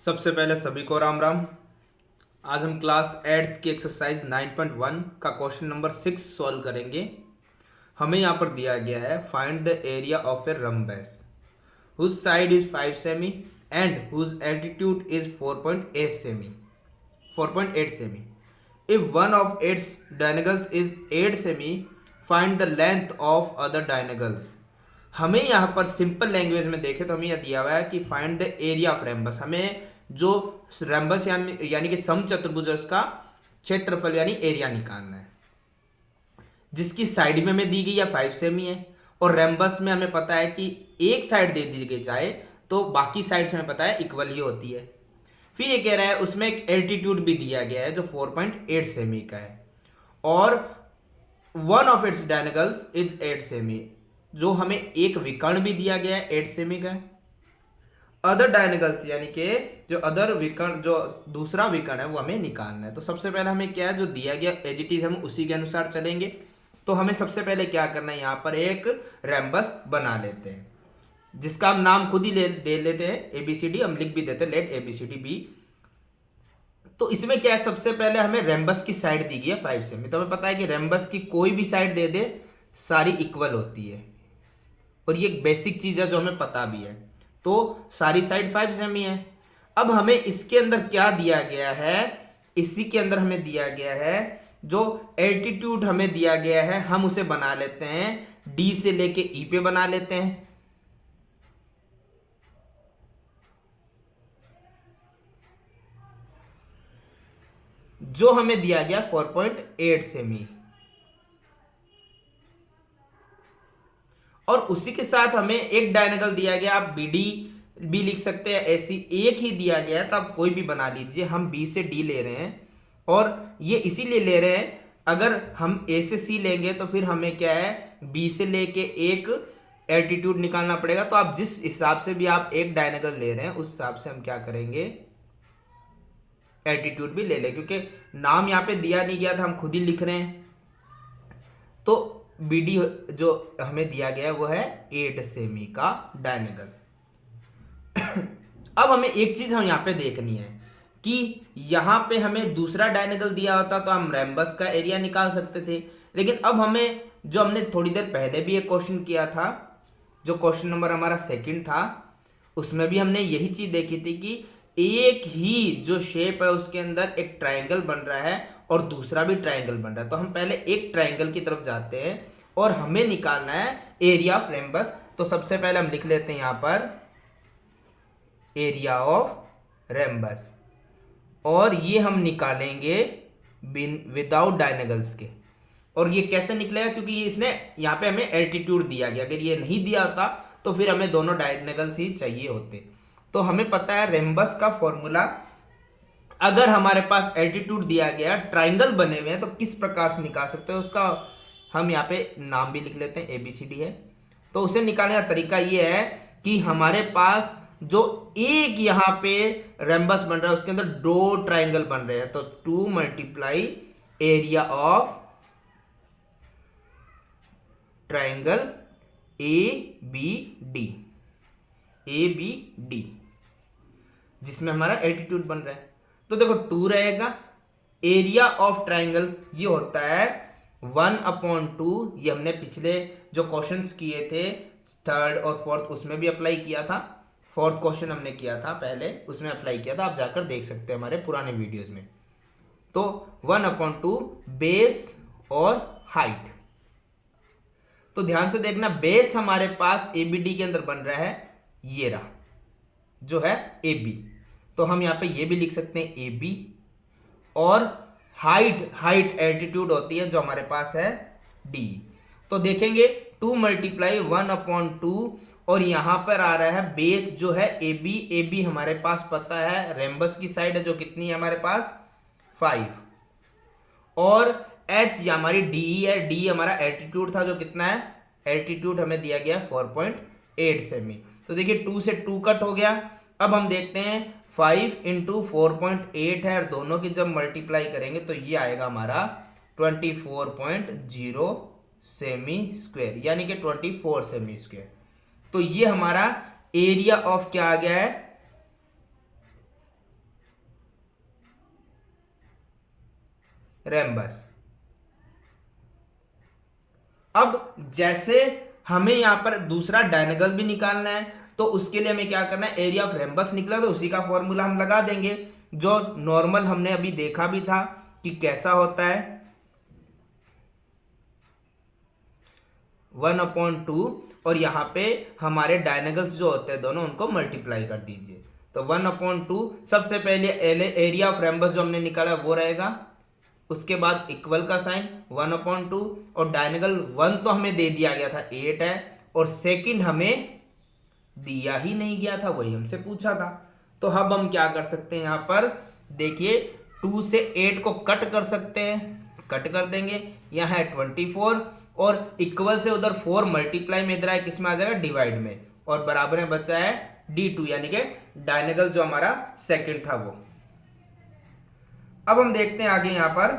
सबसे पहले सभी को राम राम। आज हम क्लास 8 की एक्सरसाइज 9.1 का क्वेश्चन नंबर 6 सॉल्व करेंगे। हमें यहाँ पर दिया गया है find the area of A rhombus whose side is 5 semi and whose altitude is 4.8 semi 4.8 semi. If one of its diagonals is 8 semi, find the length of other diagonals। हमें यहाँ पर सिंपल लैंग्वेज में देखें तो हमें यह दिया हुआ है कि फाइंड द एरिया ऑफ रेम्बस। हमें जो रेम्बस यानी कि समचतुर्भुज है उसका क्षेत्रफल यानी एरिया निकालना है, जिसकी साइड में हमें दी गई है 5 सेमी है और रेम्बस में हमें पता है कि एक साइड दे दी गई जाए तो बाकी साइड हमें पता है इक्वल ही होती है। फिर ये कह रहा है उसमें एक एल्टीट्यूड भी दिया गया है जो 4.8 सेमी का है और one of its diagonals is 8 semi, जो हमें एक विकर्ण भी दिया गया है 8 सेमी का। अदर डायगोनल्स यानी कि जो अदर विकर्ण जो दूसरा विकर्ण है वो हमें निकालना है। तो सबसे पहले हमें क्या है जो दिया गया एज इट इज हम उसी के अनुसार चलेंगे। तो हमें सबसे पहले क्या करना है, यहाँ पर एक रेम्बस बना लेते हैं जिसका हम नाम खुद ही दे लेते हैं एबीसीडी। हम लिख भी देते हैं लेट एबीसीडी बी। तो इसमें क्या है, सबसे पहले हमें रेम्बस की साइड दी गई है 5 सेमी। तो हमें पता है कि रेम्बस की कोई भी साइड दे दे सारी इक्वल होती है और ये एक बेसिक चीज है जो हमें पता भी है। तो सारी साइड 5 सेमी है। अब हमें इसके अंदर क्या दिया गया है, इसी के अंदर हमें दिया गया है जो एल्टीट्यूड हमें दिया गया है, हम उसे बना लेते हैं डी से लेके ई पे बना लेते हैं। जो हमें दिया गया 4.8 सेमी और उसी के साथ हमें एक डायगोनल दिया गया, आप बी डी भी लिख सकते हैं, ऐसी एक ही दिया गया है तो आप कोई भी बना लीजिए। हम बी से डी ले रहे हैं और ये इसीलिए ले रहे हैं, अगर हम ए से सी लेंगे तो फिर हमें क्या है बी से लेके एक एल्टीट्यूड निकालना पड़ेगा। तो आप जिस हिसाब से भी आप एक डायगोनल ले रहे हैं उस हिसाब से हम क्या करेंगे एल्टीट्यूड भी ले लें, क्योंकि नाम यहाँ पे दिया नहीं गया था, हम खुद ही लिख रहे हैं। तो बीडी जो हमें दिया गया है वो है 8 सेमी का डायगोनल। अब हमें एक चीज हम यहाँ पे देखनी है कि यहाँ पे हमें दूसरा डायगोनल दिया होता तो हम रेम्बस का एरिया निकाल सकते थे, लेकिन अब हमें जो हमने थोड़ी देर पहले भी एक क्वेश्चन किया था, जो क्वेश्चन नंबर हमारा सेकंड था, उसमें भी हमने यही चीज देखी थी कि एक ही जो शेप है उसके अंदर एक ट्रायंगल बन रहा है और दूसरा भी ट्रायंगल बन रहा है। तो हम पहले एक ट्रायंगल की तरफ जाते हैं और हमें निकालना है एरिया ऑफ रेम्बस। तो सबसे पहले हम लिख लेते हैं यहां पर एरिया ऑफ रेम्बस और ये हम निकालेंगे विदाउट डायगोनल्स के। और ये कैसे निकलेगा, क्योंकि ये इसने यहाँ पे हमें एल्टीट्यूड दिया गया, अगर ये नहीं दिया होता तो फिर हमें दोनों डायगोनल्स ही चाहिए होते। तो हमें पता है रेम्बस का फॉर्मूला, अगर हमारे पास एल्टीट्यूड दिया गया ट्राइंगल बने हुए हैं तो किस प्रकार से निकाल सकते हैं उसका हम यहाँ पे नाम भी लिख लेते हैं एबीसीडी है। तो उसे निकालने का तरीका ये है कि हमारे पास जो एक यहाँ पे रेम्बस बन रहा है उसके अंदर दो ट्राइंगल बन रहे हैं, तो 2 multiply area of triangle A B D जिसमें हमारा एल्टीट्यूड बन रहा है। तो देखो 2 रहेगा, एरिया ऑफ ट्राइंगल ये होता है 1/2। ये हमने पिछले जो क्वेश्चंस किए थे थर्ड और फोर्थ उसमें भी अप्लाई किया था, फोर्थ क्वेश्चन हमने किया था पहले उसमें अप्लाई किया था, आप जाकर देख सकते हैं हमारे पुराने वीडियोस में। तो 1/2 बेस और हाइट। तो ध्यान से देखना, बेस हमारे पास एबीडी के अंदर बन रहा है, ये रहा जो है AB। तो हम यहाँ पे ये भी लिख सकते हैं AB और हाइट एल्टीट्यूड होती है जो हमारे पास है D। तो देखेंगे 2 मल्टीप्लाई 1/2 और यहां पर आ रहा है बेस जो है AB हमारे पास पता है रेम्बस की साइड है जो कितनी है हमारे पास 5 और H या हमारी D है, D हमारा एल्टीट्यूड था जो कितना है, एल्टीट्यूड हमें दिया गया 4.8 सेमी। तो देखिए 2 से 2 कट हो गया। अब हम देखते हैं 5 × 4.8 है और दोनों की जब मल्टीप्लाई करेंगे तो ये आएगा हमारा 24.0 सेमी स्क्वायर यानी कि 24 सेमी स्क्वायर। तो ये हमारा एरिया ऑफ क्या आ गया है रेम्बस। अब जैसे हमें यहां पर दूसरा डायनेगल भी निकालना है, तो उसके लिए हमें क्या करना है, एरिया ऑफ रेम्बस निकला तो उसी का फॉर्मूला हम लगा देंगे, जो नॉर्मल हमने अभी देखा भी था कि कैसा होता है, 1/2, और यहां पे हमारे डायनेगल्स जो होते हैं दोनों, उनको मल्टीप्लाई कर दीजिए। तो 1/2, सबसे पहले एरिया ऑफ रेम्बस जो हमने निकाला वो रहेगा, उसके बाद इक्वल का साइन 1/2, और डायनेगल 1 तो हमें दे दिया गया था 8 है, और सेकंड हमें दिया ही नहीं गया था, वही हमसे पूछा था। तो अब हम क्या कर सकते हैं, यहां पर देखिए 2 से 8 को कट कर सकते हैं, कट कर देंगे, यहां है 24, और इक्वल से उधर 4 मल्टीप्लाई में इधर है किसमें आ जाएगा, डिवाइड में, और बराबर में बचा है D2, यानी कि डायनेगल जो हमारा सेकंड था वो। अब हम देखते हैं आगे यहां पर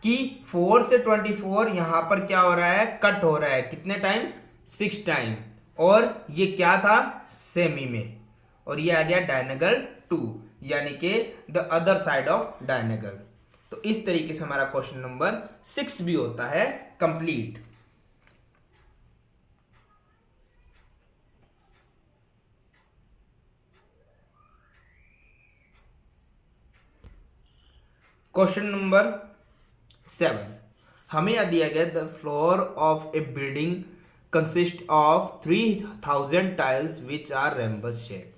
कि 4 से 24 यहां पर क्या हो रहा है, कट हो रहा है, कितने टाइम, 6 टाइम, और ये क्या था, सेमी में, और ये आ गया डायनेगल 2, यानी कि द अदर साइड ऑफ डायनेगल। तो इस तरीके से हमारा क्वेश्चन नंबर 6 भी होता है कंप्लीट। क्वेश्चन नंबर 7, हमें यह दिया गया, the floor of a building consist of 3000 tiles which are rhombus shape.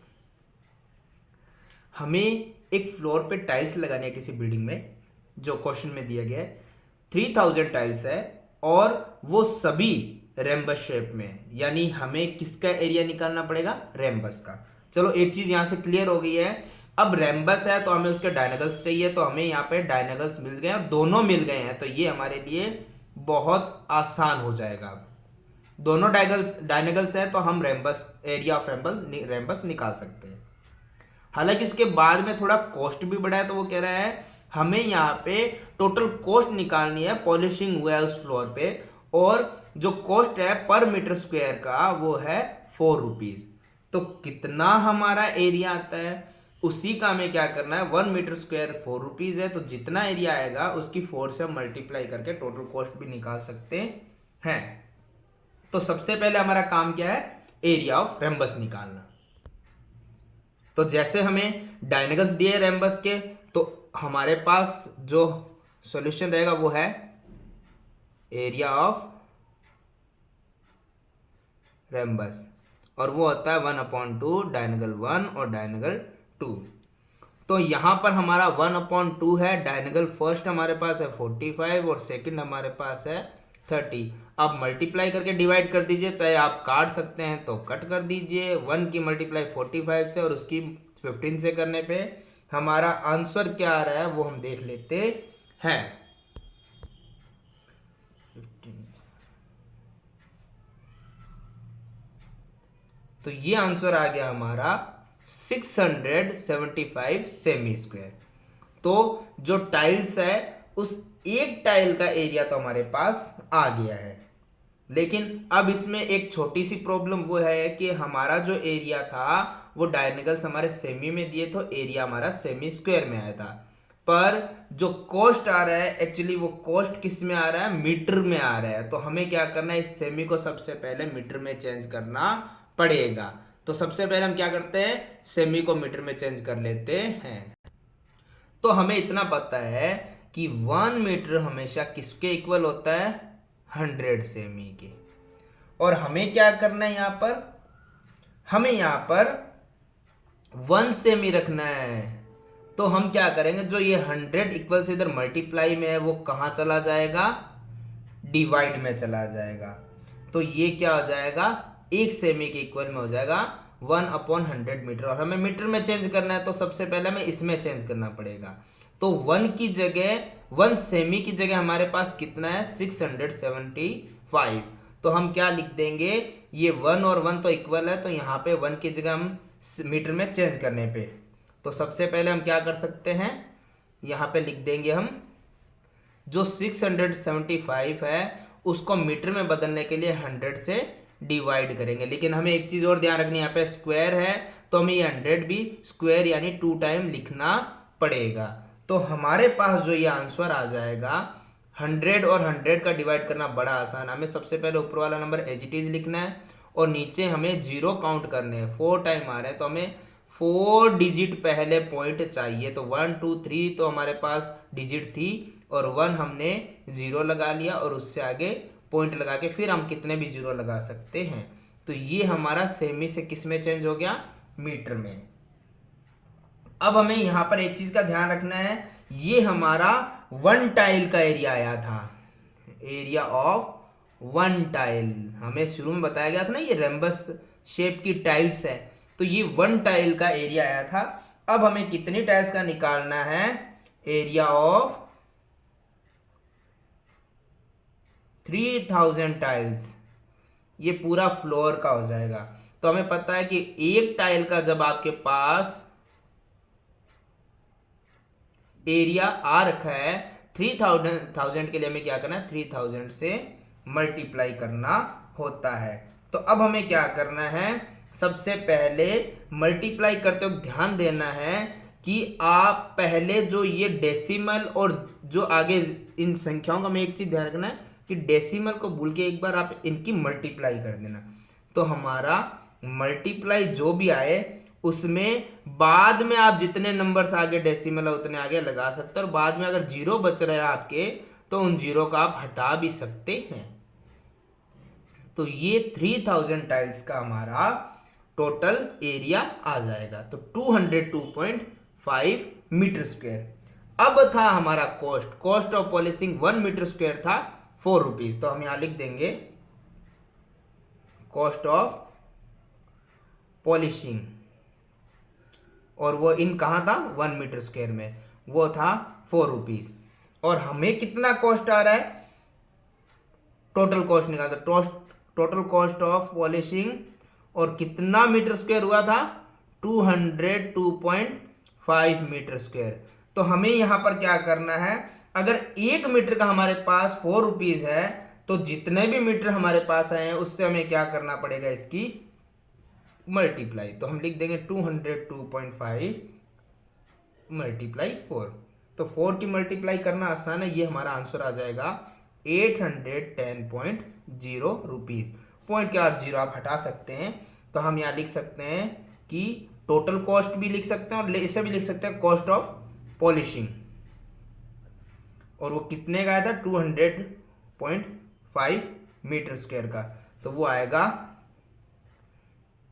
हमें एक फ्लोर पे टाइल्स लगाने है किसी बिल्डिंग में, जो क्वेश्चन में दिया गया है, 3000 टाइल्स है, और वो सभी रेम्बस शेप में है, यानी हमें किसका एरिया निकालना पड़ेगा, रेम्बस का। चलो एक चीज यहां से क्लियर हो गई है, अब रेम्बस है तो हमें उसके डायनेगल्स चाहिए, तो हमें यहाँ पे डायनेगल्स मिल गए, दोनों मिल गए हैं, तो ये हमारे लिए बहुत आसान हो जाएगा। दोनों डायनेगल्स है तो हम रेम्बस, एरिया ऑफ रेम्बस निकाल सकते हैं। हालांकि उसके बाद में थोड़ा कॉस्ट भी बढ़ा है, तो वो कह रहा है हमें यहाँ पे टोटल कॉस्ट निकालनी है, पॉलिशिंग हुआ है उस फ्लोर पे, और जो कॉस्ट है पर मीटर स्क्वायर का वो है 4 रुपीज। तो कितना हमारा एरिया आता है, उसी का हमें क्या करना है, 1 मीटर स्क्वायर 4 रुपीज है, तो जितना एरिया आएगा उसकी 4 से मल्टीप्लाई करके टोटल कॉस्ट भी निकाल सकते हैं। तो सबसे पहले हमारा काम क्या है, एरिया ऑफ रेम्बस निकालना। तो जैसे हमें डायनेगल्स दिए रेम्बस के, तो हमारे पास जो सॉल्यूशन रहेगा वो है एरिया ऑफ रेम्बस, और वो होता है 1/2 डायनेगल 1 और डायनेगल 2। तो यहां पर हमारा 1/2 है, डायनेगल फर्स्ट हमारे पास है 45 और सेकंड हमारे पास है 30। अब मल्टीप्लाई करके डिवाइड कर दीजिए, चाहे आप काट सकते हैं तो कट कर दीजिए, 1 की मल्टीप्लाई 45 से और उसकी 15 से करने पे हमारा आंसर क्या आ रहा है वो हम देख लेते हैं। तो ये आंसर आ गया हमारा 675 सेमी स्क्वायर। तो जो टाइल्स है उस एक टाइल का एरिया तो हमारे पास आ गया है, लेकिन अब इसमें एक छोटी सी प्रॉब्लम वो है कि हमारा जो एरिया था वो डायनेगल्स हमारे सेमी में दिए, तो एरिया हमारा सेमी स्क्वायर में आया था, पर जो कॉस्ट आ रहा है एक्चुअली वो कॉस्ट किस में आ रहा है, मीटर में आ रहा है। तो हमें क्या करना है, इस सेमी को सबसे पहले मीटर में चेंज करना पड़ेगा। तो सबसे पहले हम क्या करते हैं, सेमी को मीटर में चेंज कर लेते हैं। तो हमें इतना पता है कि 1 मीटर हमेशा किसके इक्वल होता है, 100 सेमी के। और हमें क्या करना है, यहां पर हमें यहां पर 1 सेमी रखना है। तो हम क्या करेंगे, जो ये 100 इक्वल से इधर मल्टीप्लाई में है वो कहां चला जाएगा, डिवाइड में चला जाएगा। तो ये क्या हो जाएगा, 1 सेमी के इक्वल में हो जाएगा 1/100 मीटर, और हमें मीटर में चेंज करना है तो सबसे पहले हमें इसमें चेंज करना पड़ेगा। तो 1 की जगह, 1 सेमी की जगह हमारे पास कितना है, 675। तो हम क्या लिख देंगे, ये 1 और 1 तो इक्वल है, तो यहाँ पे 1 की जगह हम मीटर में चेंज करने पे, तो सबसे पहले हम क्या कर सकते हैं, यहाँ पे लिख देंगे हम जो 675 है उसको मीटर में बदलने के लिए 100 से डिवाइड करेंगे। लेकिन हमें एक चीज और ध्यान रखनी है, यहाँ पे स्क्वायर है तो हमें ये 100 भी स्क्वायर यानी 2 टाइम लिखना पड़ेगा। तो हमारे पास जो ये आंसर आ जाएगा 100 और 100 का डिवाइड करना बड़ा आसान। हमें सबसे पहले ऊपर वाला नंबर एज इट इज लिखना है और नीचे हमें 0 काउंट करने हैं। 4 टाइम आ रहे हैं तो हमें 4 डिजिट पहले पॉइंट चाहिए। तो 1 2 3 तो हमारे पास डिजिट थी और 1 हमने 0 लगा लिया और उससे आगे पॉइंट लगा के फिर हम कितने भी 0 लगा सकते हैं। तो ये हमारा सेमी से किस में चेंज हो गया, मीटर में। अब हमें यहाँ पर एक चीज का ध्यान रखना है, ये हमारा 1 टाइल का एरिया आया था, एरिया ऑफ 1 टाइल। हमें शुरू में बताया गया था ना ये रेम्बस शेप की टाइल्स है, तो ये 1 टाइल का एरिया आया था। अब हमें कितनी टाइल्स का निकालना है, एरिया ऑफ 3000 टाइल्स, ये पूरा फ्लोर का हो जाएगा। तो हमें पता है कि एक टाइल का जब आपके पास एरिया आ रखा है 3000 के लिए हमें क्या करना है, 3000 से मल्टीप्लाई करना होता है। तो अब हमें क्या करना है, सबसे पहले मल्टीप्लाई करते वक्त ध्यान देना है कि आप पहले जो ये डेसिमल और जो आगे इन संख्याओं का हमें एक चीज ध्यान रखना है कि डेसिमल को भूल के एक बार आप इनकी मल्टीप्लाई कर देना। तो हमारा मल्टीप्लाई जो भी आए उसमें बाद में आप जितने नंबर्स आगे डेसिमल है उतने आगे लगा सकते हैं और बाद में अगर 0 बच रहे हैं आपके तो उन 0 का आप हटा भी सकते हैं। तो ये 3000 टाइल्स का हमारा टोटल एरिया आ जाएगा, तो 202.5 मीटर स्क्वायर। अब था हमारा cost of polishing 1 metre square था 4 रुपीज। तो हम यहां लिख देंगे कॉस्ट ऑफ पॉलिशिंग, और वो इन कहां था, 1 मीटर स्क्वायर में, वो था 4 रुपीज। और हमें कितना कॉस्ट आ रहा है, टोटल कॉस्ट निकालते, टोटल कॉस्ट ऑफ पॉलिशिंग और कितना मीटर स्क्वायर हुआ था, 202.5 मीटर स्क्वायर। तो हमें यहां पर क्या करना है, अगर 1 मीटर का हमारे पास 4 रुपीज है तो जितने भी मीटर हमारे पास आए हैं उससे हमें क्या करना पड़ेगा, इसकी मल्टीप्लाई। तो हम लिख देंगे 202.5 मल्टीप्लाई 4। तो 4 की मल्टीप्लाई करना आसान है, ये हमारा आंसर आ जाएगा 810.0 रुपीज। पॉइंट के बाद 0 आप हटा सकते हैं। तो हम यहाँ लिख सकते हैं कि टोटल कॉस्ट भी लिख सकते हैं और इसे भी लिख सकते हैं कॉस्ट ऑफ पॉलिशिंग, और वो कितने का आया था, 200.5 मीटर स्क्वायर का, तो वो आएगा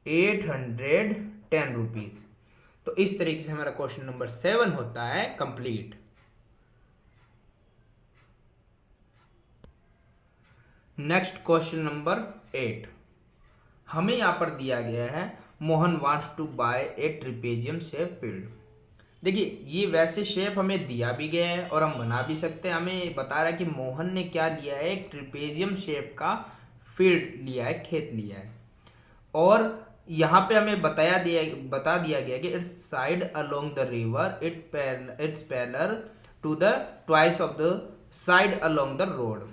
810 रुपीज। तो इस तरीके से हमारा क्वेश्चन नंबर 7 होता है कंप्लीट। नेक्स्ट क्वेश्चन नंबर 8, हमें यहां पर दिया गया है Mohan wants to buy a trapezium shape field. देखिए ये वैसे शेप हमें दिया भी गया है और हम बना भी सकते हैं। हमें बता रहा है कि मोहन ने क्या लिया है, एक ट्रिपेजियम शेप का फील्ड लिया है, खेत लिया है, और यहाँ पे हमें बता दिया गया कि it's side along the river it's parallel to the twice of the side along the road.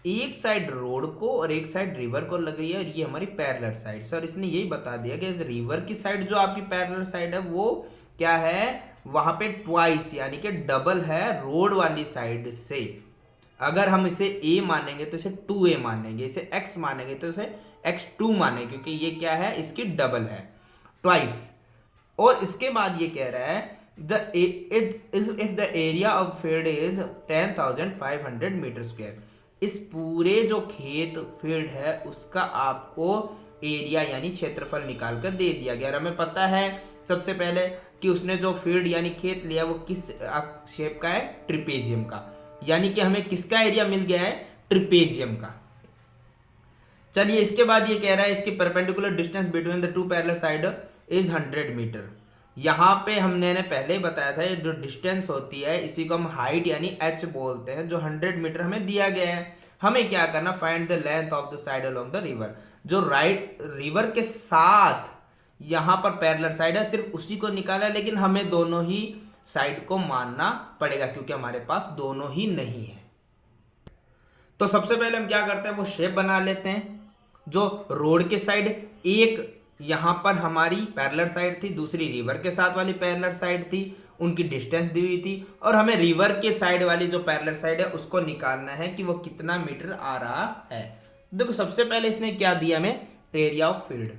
एक साइड रोड को और एक साइड रिवर को लग रही है और ये हमारी पैरेलल साइड। सर इसने यही बता दिया कि रिवर की साइड जो आपकी पैरेलल साइड है वो क्या है, वहां पे ट्वाइस यानी कि डबल है रोड वाली साइड से। अगर हम इसे a मानेंगे तो इसे 2a मानेंगे, इसे x मानेंगे तो इसे x2 मानेंगे, क्योंकि ये क्या है, इसकी डबल है, ट्वाइस। और इसके बाद ये कह रहा है if the area of field is 10,500 metre square. इस पूरे जो खेत फील्ड है उसका आपको एरिया यानी क्षेत्रफल निकाल कर दे दिया गया। और हमें पता है सबसे पहले कि उसने जो फील्ड यानी खेत लिया वो किस शेप का है, ट्रिपेजियम का, यानी कि हमें किसका एरिया मिल गया है, ट्रिपेजियम का। चलिए इसके बाद ये कह रहा है इसकी perpendicular distance between the two parallel side is 100 metre. यहाँ पे हमने पहले ही बताया था जो डिस्टेंस होती है इसी को हम हाइट यानी h बोलते हैं, जो 100 मीटर हमें दिया गया है। हमें क्या करना, find the length of the side along the river. जो राइट रिवर के साथ यहाँ पर पैरेलल साइड है सिर्फ उसी को निकाला, लेकिन हमें दोनों ही साइड को मानना पड़ेगा क्योंकि हमारे पास दोनों ही नहीं है। तो सबसे पहले हम क्या करते हैं, वो शेप बना लेते हैं। जो रोड के साइड एक यहाँ पर हमारी पैरेलल साइड थी, दूसरी रिवर के साथ वाली पैरेलल साइड थी, उनकी डिस्टेंस दी हुई थी और हमें रिवर के साइड वाली जो पैरेलल साइड है उसको निकालना है कि वो कितना मीटर आ रहा है। देखो सबसे पहले इसने क्या दिया हमें, एरिया ऑफ फील्ड,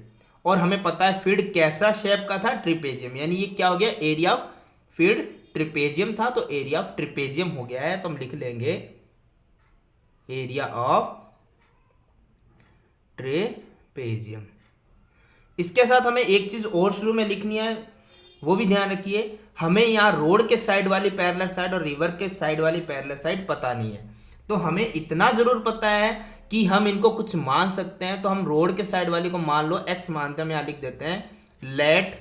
और हमें पता है फील्ड कैसा शेप का था, ट्रिपेजियम, यानी ये क्या हो गया, एरिया ऑफ फील्ड ट्रिपेजियम था, तो एरिया ऑफ ट्रिपेजियम हो गया है। तो हम लिख लेंगे एरिया ऑफ ट्रेपेजियम। इसके साथ हमें एक चीज और शुरू में लिखनी है, वो भी ध्यान रखिए, हमें यहाँ रोड के साइड वाली पैरेलल साइड और रिवर के साइड वाली पैरेलल साइड पता नहीं है, तो हमें इतना जरूर पता है कि हम इनको कुछ मान सकते हैं। तो हम रोड के साइड वाली को मान लो x मानते हैं, हम यहाँ लिख देते हैं लेट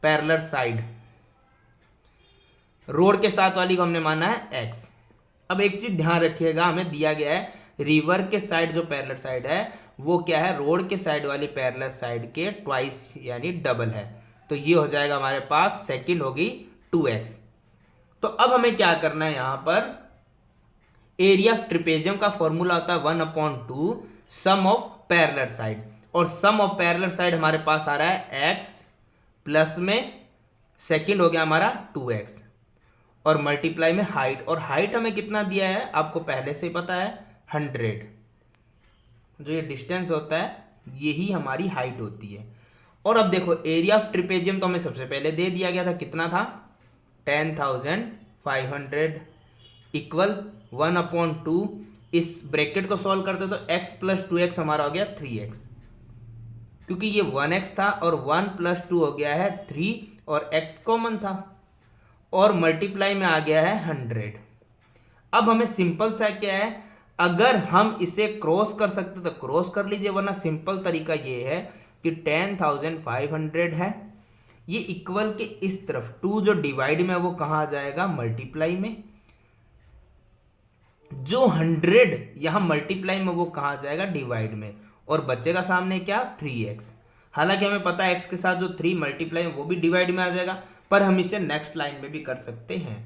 पैरेलल साइड, रोड के साथ वाली को हमने माना है x। अब एक चीज ध्यान रखिएगा, हमें दिया गया है रिवर के साइड जो पैरेलल साइड है वो क्या है, रोड के साइड वाली पैरेलल साइड के ट्वाइस यानी डबल है, तो ये हो जाएगा हमारे पास, सेकंड होगी 2x। तो अब हमें क्या करना है, यहां पर एरिया ऑफ ट्रिपेजियम का फॉर्मूला होता है 1/2 सम ऑफ पैरेलल साइड, और सम ऑफ पैरेलल साइड हमारे पास आ रहा है x प्लस में सेकंड हो गया हमारा 2x और मल्टीप्लाई में हाइट, और हाइट हमें कितना दिया है आपको पहले से ही पता है 100, जो ये डिस्टेंस होता है यही हमारी हाइट होती है। और अब देखो एरिया ऑफ ट्रिपेजियम तो हमें सबसे पहले दे दिया गया था, कितना था 10,500 इक्वल 1/2, इस ब्रैकेट को सॉल्व करते तो x प्लस 2x हमारा हो गया 3x, क्योंकि ये 1x था और 1 प्लस 2 हो गया है 3 और x कॉमन था, और मल्टीप्लाई में आ गया है 100। अब हमें सिंपल सा क्या है, अगर हम इसे क्रॉस कर सकते तो क्रॉस कर लीजिए, वरना सिंपल तरीका ये है कि 10,500 है, ये इक्वल के इस तरफ 2 जो डिवाइड में वो कहाँ आ जाएगा, मल्टीप्लाई में, जो 100 यहां मल्टीप्लाई में वो कहाँ आ जाएगा, डिवाइड में, और बचेगा सामने क्या 3x। हालांकि हमें पता है x के साथ जो 3 मल्टीप्लाई में वो भी डिवाइड में आ जाएगा, पर हम इसे नेक्स्ट लाइन में भी कर सकते हैं।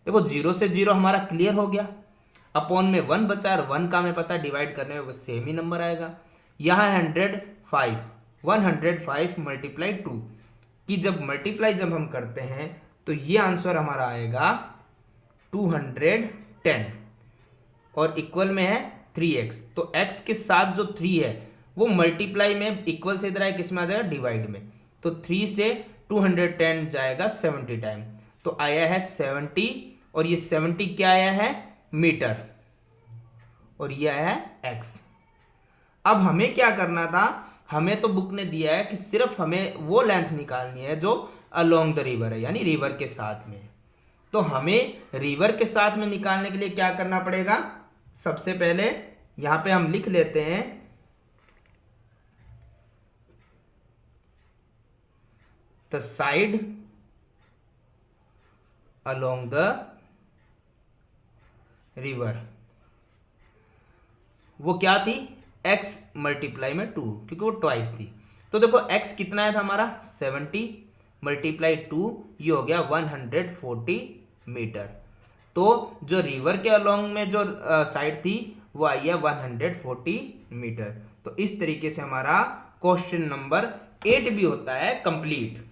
देखो 0 से 0 हमारा क्लियर हो गया, अपॉन में 1 बचा, और 1 का हमें पता है डिवाइड करने में वो सेम ही नंबर आएगा। यहाँ 105 मल्टीप्लाई 2 की जब मल्टीप्लाई जब हम करते हैं तो ये आंसर हमारा आएगा 210 और इक्वल में है 3x, तो x के साथ जो 3 है वो मल्टीप्लाई में इक्वल से इधर आए किस में आ जाएगा, डिवाइड में, तो 3 से 210 जाएगा 70 टाइम, तो आया है 70, और ये 70 क्या आया है, मीटर, और ये आया है x। अब हमें क्या करना था, हमें तो बुक ने दिया है कि सिर्फ हमें वो लेंथ निकालनी है जो अलोंग द रिवर है, यानी रिवर के साथ में। तो हमें रिवर के साथ में निकालने के लिए क्या करना पड़ेगा, सबसे पहले यहां पे हम लिख लेते हैं the side along the river, वो क्या थी, x मल्टीप्लाई में 2, क्योंकि वो ट्वाइस थी। तो देखो x कितना आया था हमारा 70 मल्टीप्लाई 2, ये हो गया 140 मीटर। तो जो रिवर के अलोंग में जो साइड थी वो आई है 140 मीटर। तो इस तरीके से हमारा क्वेश्चन नंबर 8 भी होता है कंप्लीट।